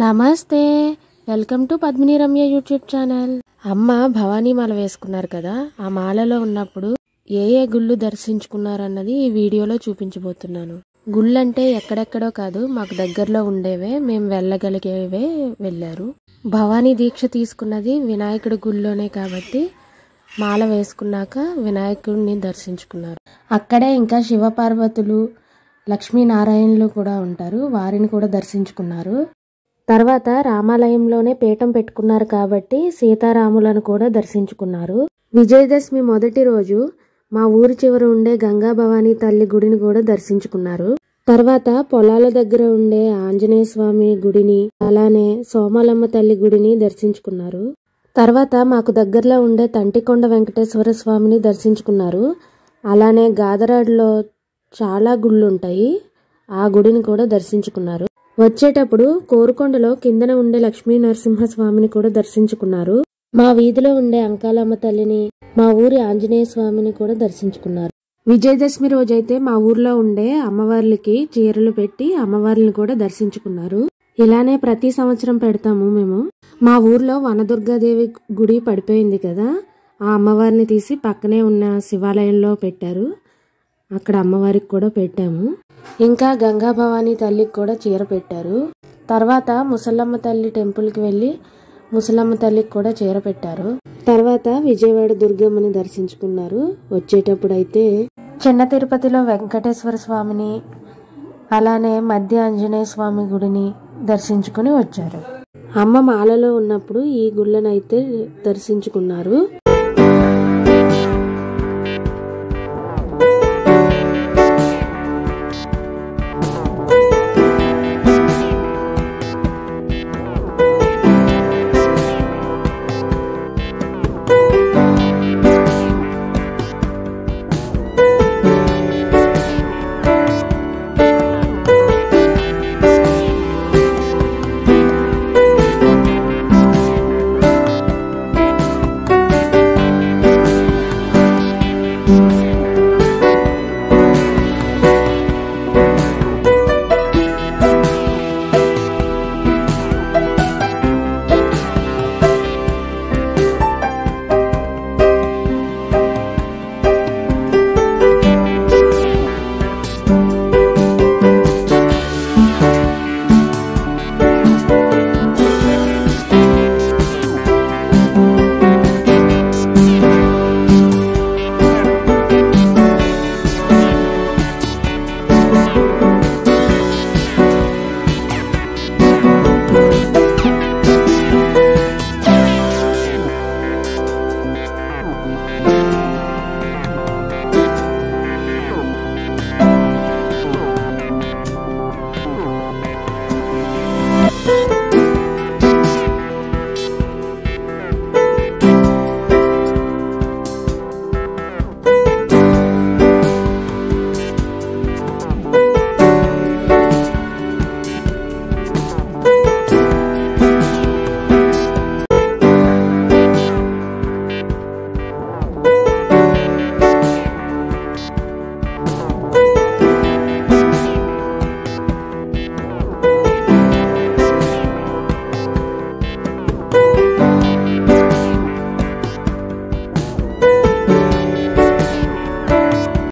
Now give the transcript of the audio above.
నమస్తే, welcome to Padmini Ramya YouTube channel. అమ్మ భవానీ మాల వేసుకున్నారు కదా, ఆ మాలలో ఉన్నప్పుడు ఏ ఏ గుళ్ళు దర్శించుకున్నారన్నది ఈ వీడియోలో చూపించబోతున్నాను. గుళ్ళంటే ఎక్కడెక్కడో కాదు, మాకు దగ్గరలో ఉండేవే, మేము వెళ్ళగలిగేవే వెళ్ళారు. భవానీ దీక్ష తీసుకున్నది వినాయకుడి గుళ్ళోనే కాబట్టి మాల వేసుకున్నాక వినాయకుడిని దర్శించుకున్నారు. అక్కడే ఇంకా శివపార్వతులు, లక్ష్మీనారాయణులు కూడా ఉంటారు, వారిని కూడా దర్శించుకున్నారు. తర్వాత రామాలయంలోనే పీఠం పెట్టుకున్నారు కాబట్టి సీతారాములను కూడా దర్శించుకున్నారు. విజయదశమి మొదటి రోజు మా ఊరి చివర ఉండే గంగా భవానీ తల్లి గుడిని కూడా దర్శించుకున్నారు. తర్వాత పొలాల దగ్గర ఉండే ఆంజనేయ స్వామి గుడిని, అలానే సోమాలమ్మ తల్లి గుడిని దర్శించుకున్నారు. తర్వాత మాకు దగ్గరలో ఉండే తంటికొండ వెంకటేశ్వర స్వామిని దర్శించుకున్నారు. అలానే గాదరాడులో చాలా గుళ్ళు ఉంటాయి, ఆ గుడిని కూడా దర్శించుకున్నారు. వచ్చేటప్పుడు కోరుకొండలో కిందన ఉండే లక్ష్మీ నరసింహస్వామిని కూడా దర్శించుకున్నారు. మా వీధిలో ఉండే అంకాలమ్మ తల్లిని, మా ఊరి ఆంజనేయ స్వామిని కూడా దర్శించుకున్నారు. విజయదశమి రోజైతే మా ఊర్లో ఉండే అమ్మవార్లకి చీరలు పెట్టి అమ్మవార్లను కూడా దర్శించుకున్నారు. ఇలానే ప్రతి సంవత్సరం పెడతాము మేము. మా ఊర్లో వనదుర్గాదేవి గుడి పడిపోయింది కదా, ఆ అమ్మవారిని తీసి పక్కనే ఉన్న శివాలయంలో పెట్టారు, అక్కడ అమ్మవారికి కూడా పెట్టాము. ఇంకా గంగా భవానీ తల్లికి కూడా చీర పెట్టారు. తర్వాత ముసలమ్మ తల్లి టెంపుల్కి వెళ్ళి ముసలమ్మ తల్లికి కూడా చీర పెట్టారు. తర్వాత విజయవాడ దుర్గమ్మని దర్శించుకున్నారు. వచ్చేటప్పుడు అయితే చిన్న తిరుపతిలో వెంకటేశ్వర స్వామిని, అలానే మధ్య ఆంజనేయ స్వామి గుడిని దర్శించుకుని వచ్చారు. అమ్మ మాలలో ఉన్నప్పుడు ఈ గుళ్ళనైతే దర్శించుకున్నారు.